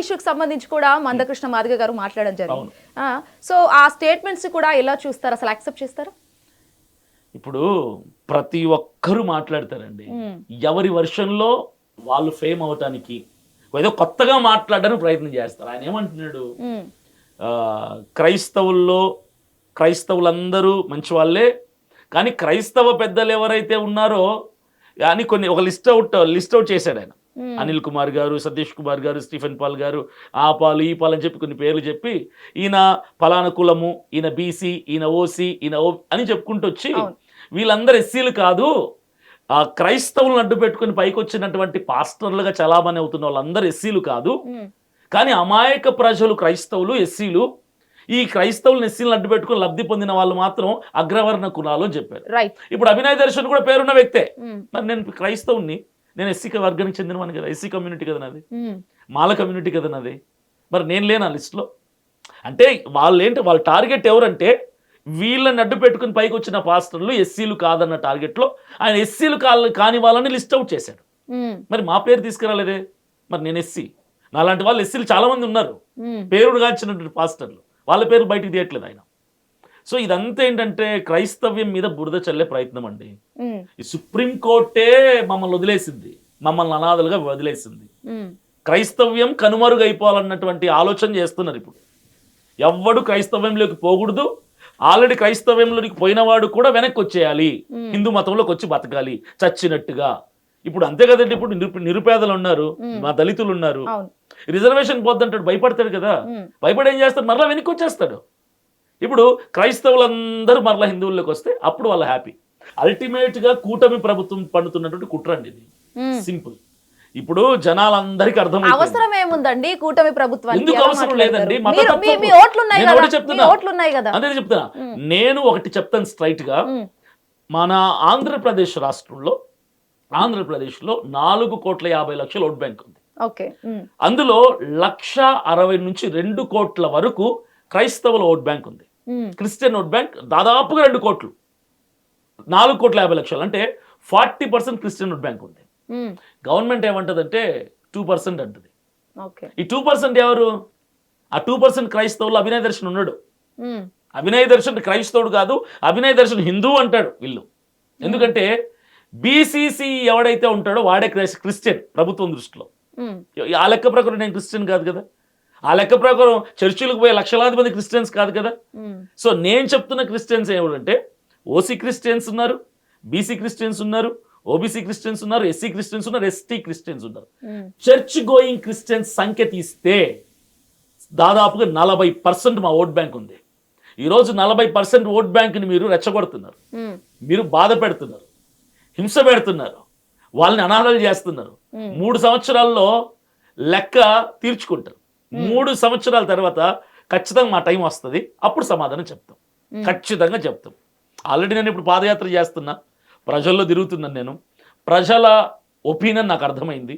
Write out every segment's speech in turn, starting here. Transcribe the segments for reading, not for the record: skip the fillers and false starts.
ఇష్యూకి సంబంధించి కూడా మందకృష్ణ మాదిగ గారు మాట్లాడడం జరిగింది. సో ఆ స్టేట్మెంట్స్ కూడా ఎలా చూస్తారు, అసలు యాక్సెప్ట్ చేస్తారా? ఇప్పుడు ప్రతి ఒక్కరు మాట్లాడతారండి, ఎవరి వర్షన్లో వాళ్ళు ఫేమ్ అవటానికి ఏదో కొత్తగా మాట్లాడడానికి ప్రయత్నం చేస్తారు. ఆయన ఏమంటున్నాడు, క్రైస్తవులందరూ మంచి వాళ్ళే, కానీ క్రైస్తవ పెద్దలు ఎవరైతే ఉన్నారో అని కొన్ని ఒక లిస్ట్ అవుట్ చేశాడు ఆయన. అనిల్ కుమార్ గారు, సతీష్ కుమార్ గారు, స్టీఫెన్ పాల్ గారు, ఆ పాలు ఈ పాలు అని చెప్పి కొన్ని పేర్లు చెప్పి ఈయన ఫలానా కులము, ఈయన బీసీ, ఈయన ఓసీ, ఈయన ఓ అని చెప్పుకుంటూ వచ్చి వీళ్ళందరూ ఎస్సీలు కాదు, ఆ క్రైస్తవులను అడ్డు పెట్టుకుని పైకి వచ్చినటువంటి పాస్టర్లుగా చలామణి అవుతున్న వాళ్ళందరూ ఎస్సీలు కాదు, కానీ అమాయక ప్రజలు క్రైస్తవులు ఎస్సీలు, ఈ క్రైస్తవులను ఎస్సీలను అడ్డు పెట్టుకుని లబ్ధి పొందిన వాళ్ళు మాత్రం అగ్రవర్ణ కులాలు అని చెప్పారు. ఇప్పుడు అభినయ్ దర్శన్ కూడా పేరున్న వ్యక్తే, మరి నేను క్రైస్తవుని, నేను ఎస్సీ వర్గానికి చెందినవాడిని కదా, ఎస్సీ కమ్యూనిటీ కదా నాది, మాల కమ్యూనిటీ కదా నాది, మరి నేను లేనా లిస్టులో? అంటే వాళ్ళ టార్గెట్ ఎవరంటే వీళ్ళని అడ్డు పెట్టుకుని పైకి వచ్చిన పాస్టర్లు ఎస్సీలు కాదన్న టార్గెట్లో ఆయన ఎస్సీలు కాని వాళ్ళని లిస్ట్ అవుట్ చేశాడు. మరి మా పేరు తీసుకురాలేదే, మరి నేను ఎస్సీ, నాలాంటి వాళ్ళు ఎస్సీలు చాలా మంది ఉన్నారు, పేరుడు కాల్చినటువంటి పాస్టర్లు, వాళ్ళ పేర్లు బయటికి తీయట్లేదు ఆయన. సో ఇదంతా ఏంటంటే క్రైస్తవ్యం మీద బురద చల్లే ప్రయత్నం అండి. ఈ సుప్రీంకోర్టే మమ్మల్ని వదిలేసింది, మమ్మల్ని అనాథలుగా వదిలేసింది. క్రైస్తవ్యం కనుమరుగైపోవాలన్నటువంటి ఆలోచన చేస్తున్నారు ఇప్పుడు. ఎవ్వడు క్రైస్తవ్యంలోకి పోకూడదు, ఆల్రెడీ క్రైస్తవ్యంలోకి పోయినవాడు కూడా వెనక్కి వచ్చేయాలి, హిందూ మతంలోకి వచ్చి బతకాలి చచ్చినట్టుగా. ఇప్పుడు అంతే కదండి, ఇప్పుడు నిరుపేదలు ఉన్నారు, మా దళితులు ఉన్నారు, రిజర్వేషన్ పోద్దంటాడు, భయపడతాడు కదా, భయపడి ఏం చేస్తాడు, మరలా వెనక్కి వచ్చేస్తాడు. ఇప్పుడు క్రైస్తవులందరూ మరలా హిందువుల్లోకి వస్తే అప్పుడు వాళ్ళ హ్యాపీ. అల్టిమేట్ గా కూటమి ప్రభుత్వం పండుతున్నటువంటి కుట్ర అండి ఇది, సింపుల్. ఇప్పుడు జనాలందరికీ అర్థం అవసరం ఏముందండి కూటమి ప్రభుత్వానికి, ఎందుకు అవసరం లేదండి, అదే చెప్తున్నా. నేను ఒకటి చెప్తాను స్ట్రైట్ గా, మన ఆంధ్రప్రదేశ్ రాష్ట్రంలో 4,50,00,000 ఓట్ బ్యాంక్ ఉంది. అందులో 1,60,000 నుంచి 2 కోట్ల వరకు క్రైస్తవుల ఓట్ బ్యాంక్ ఉంది. క్రిస్టియన్ ఓట్ బ్యాంక్ దాదాపుగా 2 కోట్లు, 4,50,00,000 అంటే 40% క్రిస్టియన్ ఓట్ బ్యాంక్ ఉంది. గవర్నమెంట్ ఏమంటదంటే 2% అంటది. ఈ 2% ఎవరు? ఆ 2% క్రైస్తవులు. అభినయ్ దర్శన్ ఉన్నాడు, అభినయ్ దర్శన్ క్రైస్తవుడు కాదు, అభినయ్ దర్శన్ హిందూ అంటాడు వీళ్ళు. ఎందుకంటే బీసీసీ ఎవడైతే ఉంటాడో వాడే క్రిస్టియన్ ప్రభుత్వం దృష్టిలో. ఆ లెక్క ప్రకారం నేను క్రిస్టియన్ కాదు కదా, ఆ లెక్క ప్రకారం చర్చిలకు పోయే లక్షలాది మంది క్రిస్టియన్స్ కాదు కదా. సో నేను చెప్తున్న క్రిస్టియన్స్ ఏమిటంటే ఓసీ క్రిస్టియన్స్ ఉన్నారు, బీసీ క్రిస్టియన్స్ ఉన్నారు, ఓబీసీ క్రిస్టియన్స్ ఉన్నారు, ఎస్సీ క్రిస్టియన్స్ ఉన్నారు, ఎస్టీ క్రిస్టియన్స్ ఉన్నారు. చర్చ్ గోయింగ్ క్రిస్టియన్స్ సంఖ్య తీస్తే దాదాపుగా 40% మా ఓట్ బ్యాంక్ ఉంది. ఈరోజు 40% ఓట్ బ్యాంక్ని మీరు రెచ్చగొడుతున్నారు, మీరు బాధ పెడుతున్నారు, హింస పెడుతున్నారు, వాళ్ళని అనాథలు చేస్తున్నారు. 3 సంవత్సరాల్లో లెక్క తీర్చుకుంటారు. 3 సంవత్సరాల తర్వాత ఖచ్చితంగా మా టైం వస్తుంది, అప్పుడు సమాధానం చెప్తాం, ఖచ్చితంగా చెప్తాం. ఆల్రెడీ నేను ఇప్పుడు పాదయాత్ర చేస్తున్నా, ప్రజల్లో తిరుగుతున్నాను నేను, ప్రజల ఒపీనియన్ నాకు అర్థమైంది.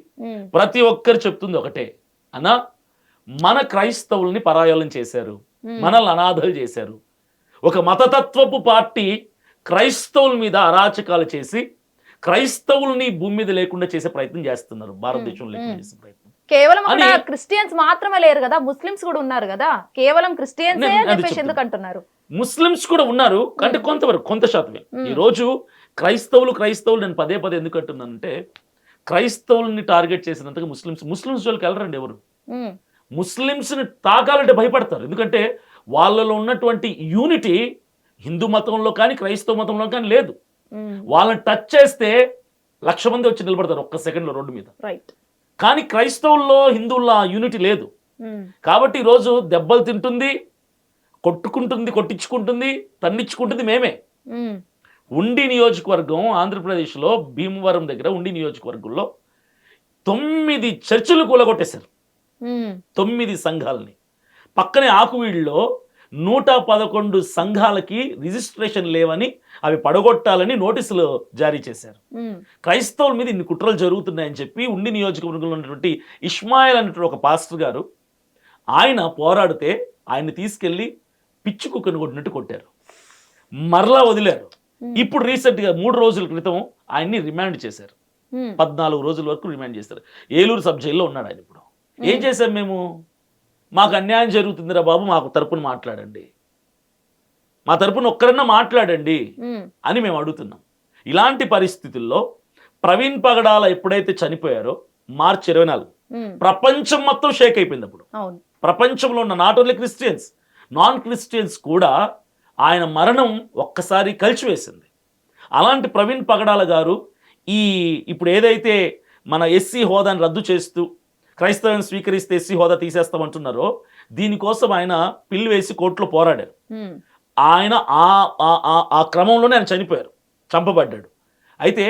ప్రతి ఒక్కరు చెప్తుంది ఒకటే, అన్నా మన క్రైస్తవుల్ని పరాయాలను చేశారు, మనల్ని అనాథలు చేశారు. ఒక మతతత్వపు పార్టీ క్రైస్తవుల మీద అరాచకాలు చేసి క్రైస్తవుల్ని భూమి మీద లేకుండా చేసే ప్రయత్నం చేస్తున్నారు, భారతదేశంలో లేకుండా చేసే ప్రయత్నం. కేవలం క్రిస్టియన్స్ మాత్రమే లేరు కదా, ముస్లిమ్స్ కూడా ఉన్నారు కదా, కేవలం క్రిస్టియన్స్ ఎందుకు అంటున్నారు? ముస్లిమ్స్ కూడా ఉన్నారు అంటే కొంతవరకు, కొంత శాతమే. ఈ రోజు క్రైస్తవులు నేను పదే ఎందుకు అంటున్నానంటే, క్రైస్తవుల్ని టార్గెట్ చేసినంతగా ముస్లిమ్స్ జోలికి వెళ్ళరండి ఎవరు. ముస్లిమ్స్ని తాకాలంటే భయపడతారు, ఎందుకంటే వాళ్ళలో ఉన్నటువంటి యూనిటీ హిందూ మతంలో కానీ క్రైస్తవ మతంలో కానీ లేదు. వాళ్ళని టచ్ చేస్తే 1,00,000 మంది వచ్చి నిలబడతారు ఒక్క సెకండ్లో రోడ్డు మీద. కానీ క్రైస్తవుల్లో హిందువుల్లో యూనిటీ లేదు. కాబట్టి ఈరోజు దెబ్బలు తింటుంది, కొట్టించుకుంటుంది, తన్నిచ్చుకుంటుంది మేమే. ఉండి నియోజకవర్గం ఆంధ్రప్రదేశ్లో భీమవరం దగ్గర ఉండి నియోజకవర్గంలో 9 చర్చిలు కూలగొట్టేశారు, 9 సంఘాలని. పక్కనే ఆకువీడులో 111 సంఘాలకి రిజిస్ట్రేషన్ లేవని, అవి పడగొట్టాలని నోటీసులు జారీ చేశారు. క్రైస్తవుల మీద ఇన్ని కుట్రలు జరుగుతున్నాయని చెప్పి ఉండి నియోజకవర్గంలో ఉన్నటువంటి ఇస్మాయిల్ అనేటువంటి ఒక పాస్టర్ గారు, ఆయన పోరాడితే ఆయన్ని తీసుకెళ్లి పిచ్చి కుక్కను కొట్టినట్టు కొట్టారు, మరలా వదిలారు. ఇప్పుడు రీసెంట్గా 3 రోజుల క్రితం ఆయన్ని రిమాండ్ చేశారు, 14 రోజుల వరకు రిమాండ్ చేశారు. ఏలూరు సబ్ జైల్లో ఉన్నాడు ఆయన ఇప్పుడు. ఏం చేసాం మేము? మాకు అన్యాయం జరుగుతుందిరా బాబు, మాకు తరపున మాట్లాడండి, మా తరపున ఒక్కరన్నా మాట్లాడండి అని మేము అడుగుతున్నాం. ఇలాంటి పరిస్థితుల్లో ప్రవీణ్ పగడాల ఎప్పుడైతే చనిపోయారో మార్చి 24 ప్రపంచం మొత్తం షేక్ అయిపోయింది. అప్పుడు ప్రపంచంలో ఉన్న not only Christians, non Christians కూడా ఆయన మరణం ఒక్కసారి కలిసివేసింది. అలాంటి ప్రవీణ్ పగడాల గారు ఇప్పుడు ఏదైతే మన ఎస్సీ హోదాని రద్దు చేస్తూ క్రైస్తవం స్వీకరిస్తే ఎస్సీ హోదా తీసేస్తామంటున్నారో దీనికోసం ఆయన పిల్లు వేసి కోర్టులో పోరాడారు. ఆయన ఆ క్రమంలోనే ఆయన చనిపోయారు, చంపబడ్డాడు. అయితే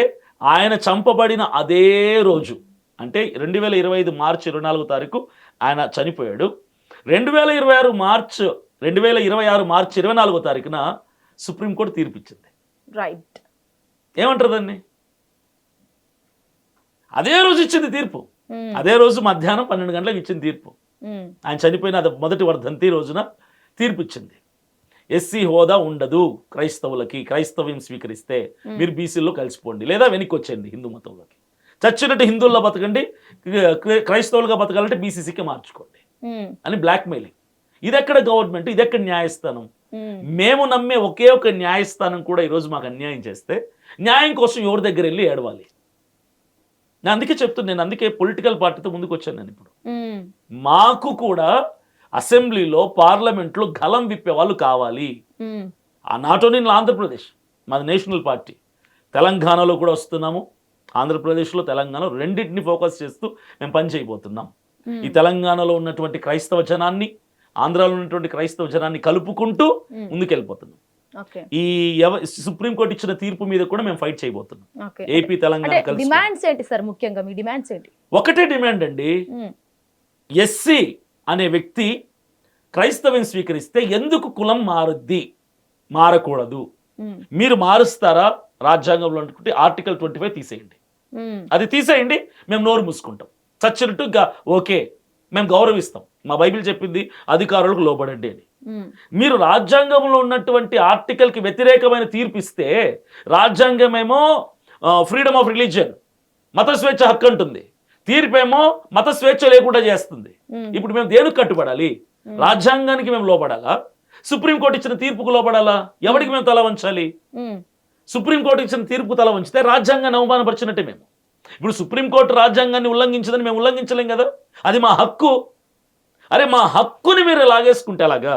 ఆయన చంపబడిన అదే రోజు అంటే 2025 మార్చి 24 తారీఖు ఆయన చనిపోయాడు. 2026 మార్చి 24 తారీఖున సుప్రీంకోర్టు తీర్పిచ్చింది. రైట్, ఏమంటారు దాన్ని? అదే రోజు ఇచ్చింది తీర్పు, అదే రోజు మధ్యాహ్నం 12 గంటలకు ఇచ్చింది తీర్పు. ఆయన చనిపోయిన అది మొదటి వర్ధంతి రోజున తీర్పు ఇచ్చింది. ఎస్సీ హోదా ఉండదు క్రైస్తవులకి, క్రైస్తవ్యం స్వీకరిస్తే మీరు బీసీల్లో కలిసిపోండి లేదా వెనక్కి వచ్చేయండి హిందూ మతంలోకి, చచ్చినట్టు హిందువుల్లో బతకండి, క్రైస్తవులుగా బతకాలంటే బీసీసీకి మార్చుకోండి అని బ్లాక్మెయిలింగ్. ఇదెక్కడ గవర్నమెంట్, ఇదెక్కడ న్యాయస్థానం? మేము నమ్మే ఒకే ఒక న్యాయస్థానం కూడా ఈరోజు మాకు అన్యాయం చేస్తే న్యాయం కోసం ఎవరి దగ్గర వెళ్ళి ఏడవాలి? నేను అందుకే చెప్తున్నాను, అందుకే పొలిటికల్ పార్టీతో ముందుకు వచ్చాను నేను. ఇప్పుడు మాకు కూడా అసెంబ్లీలో పార్లమెంట్లో గలం విప్పే వాళ్ళు కావాలి. నాట్ ఓన్లీ ఇన్ ఆంధ్రప్రదేశ్, మాది నేషనల్ పార్టీ, తెలంగాణలో కూడా వస్తున్నాము. ఆంధ్రప్రదేశ్లో తెలంగాణ రెండింటిని ఫోకస్ చేస్తూ మేము పని చేయబోతున్నాం. ఈ తెలంగాణలో ఉన్నటువంటి క్రైస్తవ జనాన్ని, ఆంధ్రాలో ఉన్నటువంటి క్రైస్తవ జనాన్ని కలుపుకుంటూ ముందుకెళ్ళిపోతున్నాం. ఈ సుప్రీంకోర్టు ఇచ్చిన తీర్పు మీద కూడా మేము ఫైట్ చేయబోతున్నాం. ఏపీ తెలంగాణ డిమాండ్స్ ఏంటి సార్? ముఖ్యంగా మీ డిమాండ్స్ ఏంటి? ఒకటే డిమాండ్ అండి, ఎస్సీ అనే వ్యక్తి క్రైస్తవం స్వీకరిస్తే ఎందుకు కులం మారకూడదు? మీరు మారుస్తారా? రాజ్యాంగంలో అనుకుంటే ఆర్టికల్ 25 తీసేయండి, అది తీసేయండి, మేము నోరు మూసుకుంటాం. చచ్చినట్టు ఓకే, మేము గౌరవిస్తాం, మా బైబిల్ చెప్పింది అధికారులకు లోబడండి అని. మీరు రాజ్యాంగంలో ఉన్నటువంటి ఆర్టికల్కి వ్యతిరేకమైన తీర్పు ఇస్తే రాజ్యాంగమేమో ఫ్రీడమ్ ఆఫ్ రిలీజియన్, మత స్వేచ్ఛ హక్కు అంటుంది, తీర్పేమో మత స్వేచ్ఛ లేకుండా చేస్తుంది. ఇప్పుడు మేము దేనికి కట్టుబడాలి? రాజ్యాంగానికి మేము లోపడాలా? సుప్రీంకోర్టు ఇచ్చిన తీర్పుకు లోపడాలా? ఎవరికి మేము తల వంచాలి? సుప్రీంకోర్టు ఇచ్చిన తీర్పు తల వంచితే రాజ్యాంగాన్ని అవమానపరిచినట్టే మేము. ఇప్పుడు సుప్రీంకోర్టు రాజ్యాంగాన్ని ఉల్లంఘించదని మేము ఉల్లంఘించలేం కదా, అది మా హక్కు. అరే మా హక్కుని మీరు లాగేసుకుంటే అలాగా?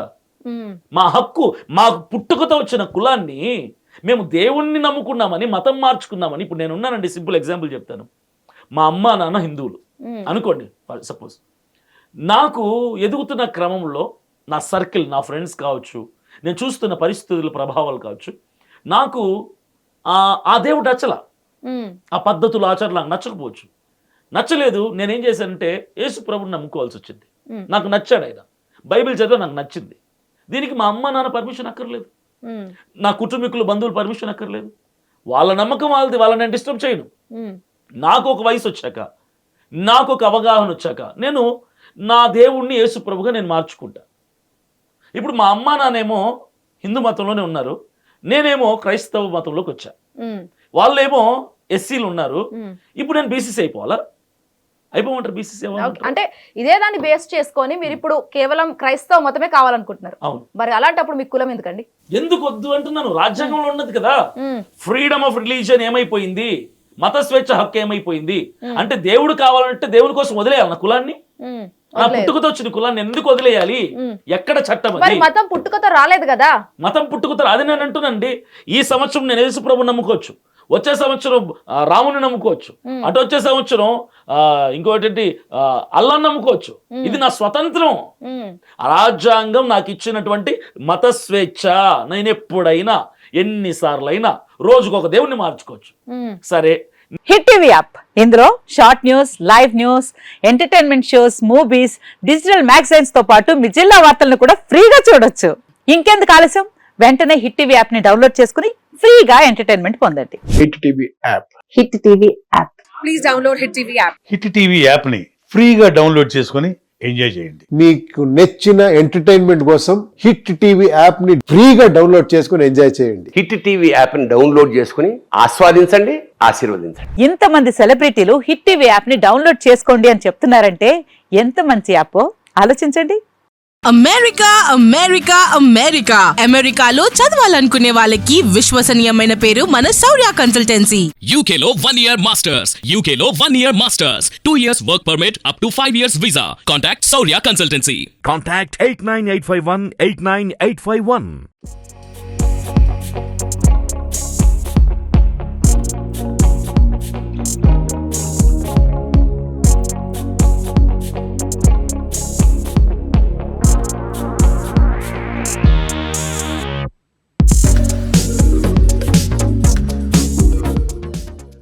మా హక్కు, మాకు పుట్టుకతో వచ్చిన కులాన్ని మేము దేవుణ్ణి నమ్ముకున్నామని మతం మార్చుకున్నామని. ఇప్పుడు నేను ఉన్నానండి, సింపుల్ ఎగ్జాంపుల్ చెప్తాను. మా అమ్మ నాన్న హిందువులు అనుకోండి సపోజ్. నాకు ఎదుగుతున్న క్రమంలో నా సర్కిల్, నా ఫ్రెండ్స్ కావచ్చు, నేను చూస్తున్న పరిస్థితుల ప్రభావాలు కావచ్చు, నాకు ఆ దేవుడు నచ్చలా, ఆ పద్ధతులు ఆచరణ నాకు నచ్చకపోవచ్చు. నచ్చలేదు, నేనేం చేశానంటే యేసు ప్రభుని నమ్ముకోవాల్సి వచ్చింది. నాకు నచ్చాడు ఆయన, బైబిల్ చదివా నాకు నచ్చింది. దీనికి మా అమ్మ నాన్న పర్మిషన్ అక్కర్లేదు, నా కుటుంబీకులు బంధువులు పర్మిషన్ అక్కర్లేదు. వాళ్ళ నమ్మకం వాళ్ళది, వాళ్ళని నేను డిస్టర్బ్ చేయను. నాకు ఒక వయసు వచ్చాక, నాకు ఒక అవగాహన వచ్చాక నేను నా దేవుణ్ణి యేసు ప్రభుగా నేను మార్చుకుంటా. ఇప్పుడు మా అమ్మ నాన్నేమో హిందూ మతంలోనే ఉన్నారు, నేనేమో క్రైస్తవ మతంలోకి వచ్చా. వాళ్ళేమో ఎస్సీలు ఉన్నారు, ఇప్పుడు నేను బీసీసీ అయిపోవాలా? అయిపోమంటారు బీసీసీ? అంటే ఇదే దాన్ని బేస్ చేసుకొని మీరు ఇప్పుడు కేవలం క్రైస్తవ మతమే కావాలనుకుంటున్నారు. అవును, మరి అలాంటప్పుడు మీకు కులం ఎందుకండి? ఎందుకు వద్దు అంటున్నాను, రాజ్యాంగంలో ఉన్నది కదా. ఫ్రీడమ్ ఆఫ్ రిలీజియన్ ఏమైపోయింది, మత స్వేచ్ఛ హక్కు ఏమైపోయింది అంటే దేవుడు కావాలంటే దేవుడి కోసం వదిలేయాలి నా కులాన్ని? నా పుట్టుకతో వచ్చిన కులాన్ని ఎందుకు వదిలేయాలి? ఎక్కడ చట్టం అది? మతం పుట్టుకతో రాలేదు కదా. మతం పుట్టుకతో అది నేను అంటున్నానండి. ఈ సంవత్సరం నేను యేసు ప్రభుని నమ్ముకోవచ్చు, వచ్చే సంవత్సరం రాముని నమ్ముకోవచ్చు, అటు వచ్చే సంవత్సరం ఇంకోటి అల్లాహ్ని నమ్ముకోవచ్చు. ఇది నా స్వతంత్రం. రాజ్యాంగం నాకు ఇచ్చినటువంటి మత స్వేచ్ఛ. నేను ఎప్పుడైనా ఎన్నిసార్లైనా రోజుకొక దేవుణ్ణి మార్చుకోవచ్చు. సరే, హిట్ టీవీ యాప్, ఇందులో short news, live news, entertainment shows, movies, digital magazines తో పాటు మీ జిల్లా వార్తలను కూడా ఫ్రీగా చూడొచ్చు. ఇంకెందుకు ఆలస్యం, వెంటనే హిట్ టీవీ యాప్ ని డౌన్లోడ్ చేసుకుని ఫ్రీగా ఎంటర్టైన్మెంట్ పొందండి. Hit TV app, hit TV app, please download hit TV app. Hit TV app ని ఫ్రీగా డౌన్లోడ్ చేసుకుని ఎంజాయ్ చేయండి. మీకు నచ్చిన ఎంటర్టైన్మెంట్ కోసం హిట్ టీవీ యాప్ ని ఫ్రీగా డౌన్లోడ్ చేసుకుని ఎంజాయ్ చేయండి. హిట్ టీవీ యాప్ ని డౌన్లోడ్ చేసుకుని ఆస్వాదించండి, ఆశీర్వదించండి. ఇంతమంది సెలబ్రిటీలు హిట్ టీవీ యాప్ ని డౌన్లోడ్ చేసుకోండి అని చెప్తున్నారంటే ఎంత మంచి యాప్ ఆలోచించండి. అమెరికా అమెరికా అమెరికా అమెరికాలో చదవాలనుకునే వాళ్ళకి విశ్వసనీయమైన పేరు మన శౌర్య కన్సల్టెన్సీ. UK లో 1 year masters. UK లో 1 year masters. 2 years work permit up to 5 years visa. Contact Saurya Consultancy. Contact 89851 89851.